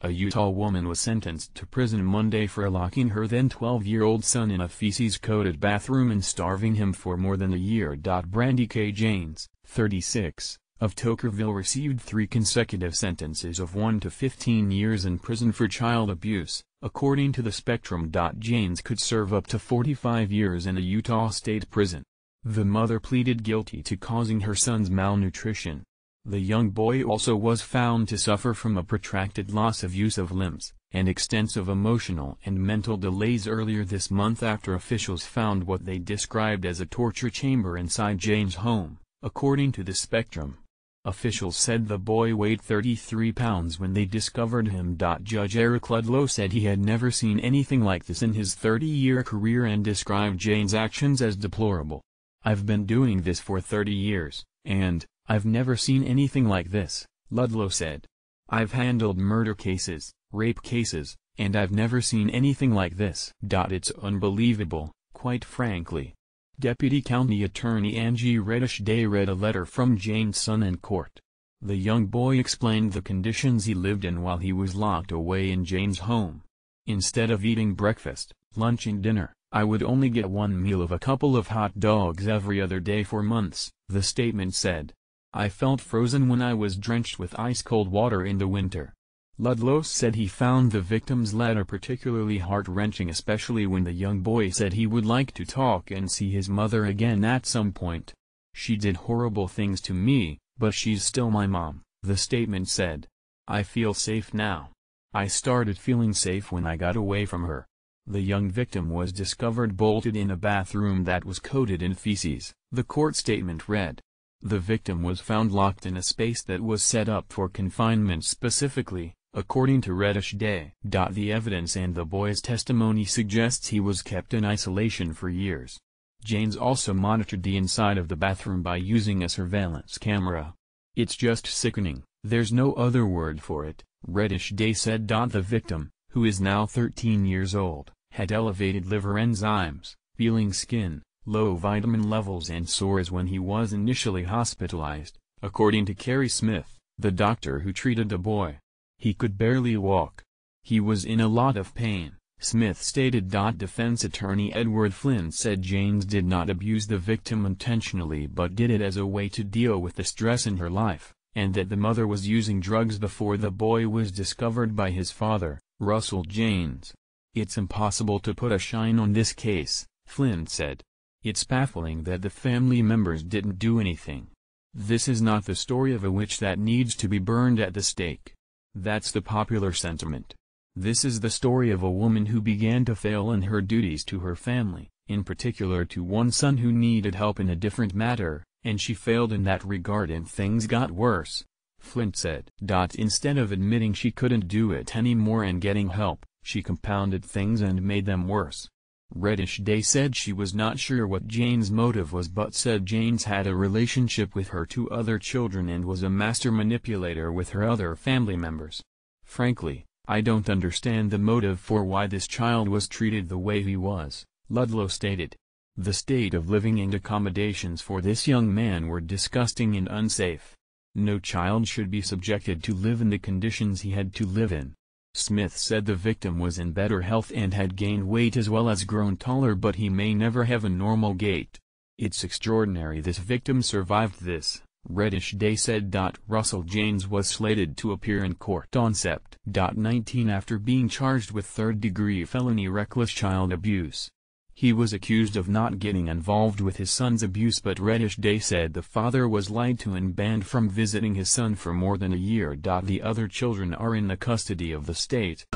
A Utah woman was sentenced to prison Monday for locking her then 12-year-old son in a feces-coated bathroom and starving him for more than a year. Brandy K. Janes, 36, of Tokerville received 3 consecutive sentences of 1 to 15 years in prison for child abuse, according to the Spectrum. Janes could serve up to 45 years in a Utah state prison. The mother pleaded guilty to causing her son's malnutrition. The young boy also was found to suffer from a protracted loss of use of limbs, and extensive emotional and mental delays earlier this month after officials found what they described as a torture chamber inside Jane's home, according to the Spectrum. Officials said the boy weighed 33 pounds when they discovered him. Judge Eric Ludlow said he had never seen anything like this in his 30-year career and described Jane's actions as deplorable. "I've been doing this for 30 years, and I've never seen anything like this," Ludlow said. "I've handled murder cases, rape cases, and I've never seen anything like this. It's unbelievable, quite frankly." Deputy County Attorney Angie Reddish-Day read a letter from Jane's son in court. The young boy explained the conditions he lived in while he was locked away in Jane's home. "Instead of eating breakfast, lunch and dinner, I would only get one meal of a couple of hot dogs every other day for months," the statement said. "I felt frozen when I was drenched with ice-cold water in the winter." Ludlow said he found the victim's letter particularly heart-wrenching, especially when the young boy said he would like to talk and see his mother again at some point. "She did horrible things to me, but she's still my mom," the statement said. "I feel safe now. I started feeling safe when I got away from her." The young victim was discovered bolted in a bathroom that was coated in feces, the court statement read. The victim was found locked in a space that was set up for confinement specifically, according to Reddish-Day. The evidence and the boy's testimony suggests he was kept in isolation for years. Janes also monitored the inside of the bathroom by using a surveillance camera. "It's just sickening, there's no other word for it," Reddish-Day said. The victim, who is now 13 years old, had elevated liver enzymes, peeling skin, low vitamin levels and sores when he was initially hospitalized, according to Carrie Smith, the doctor who treated the boy. "He could barely walk. He was in a lot of pain," Smith stated. Defense attorney Edward Flynn said Janes did not abuse the victim intentionally but did it as a way to deal with the stress in her life, and that the mother was using drugs before the boy was discovered by his father, Russell Janes. "It's impossible to put a shine on this case," Flynn said. "It's baffling that the family members didn't do anything. This is not the story of a witch that needs to be burned at the stake. That's the popular sentiment. This is the story of a woman who began to fail in her duties to her family, in particular to one son who needed help in a different matter, and she failed in that regard and things got worse," Flint said. "Instead of admitting she couldn't do it anymore and getting help, she compounded things and made them worse." Reddish-Day said she was not sure what Jane's motive was but said Janes had a relationship with her 2 other children and was a master manipulator with her other family members. "Frankly, I don't understand the motive for why this child was treated the way he was," Ludlow stated. "The state of living and accommodations for this young man were disgusting and unsafe. No child should be subjected to live in the conditions he had to live in." Smith said the victim was in better health and had gained weight as well as grown taller, but he may never have a normal gait. "It's extraordinary this victim survived this," Reddish-Day said. Russell Janes was slated to appear in court on Sept. 19 after being charged with third-degree felony reckless child abuse. He was accused of not getting involved with his son's abuse, but Reddish-Day said the father was lied to and banned from visiting his son for more than a year. The other children are in the custody of the state.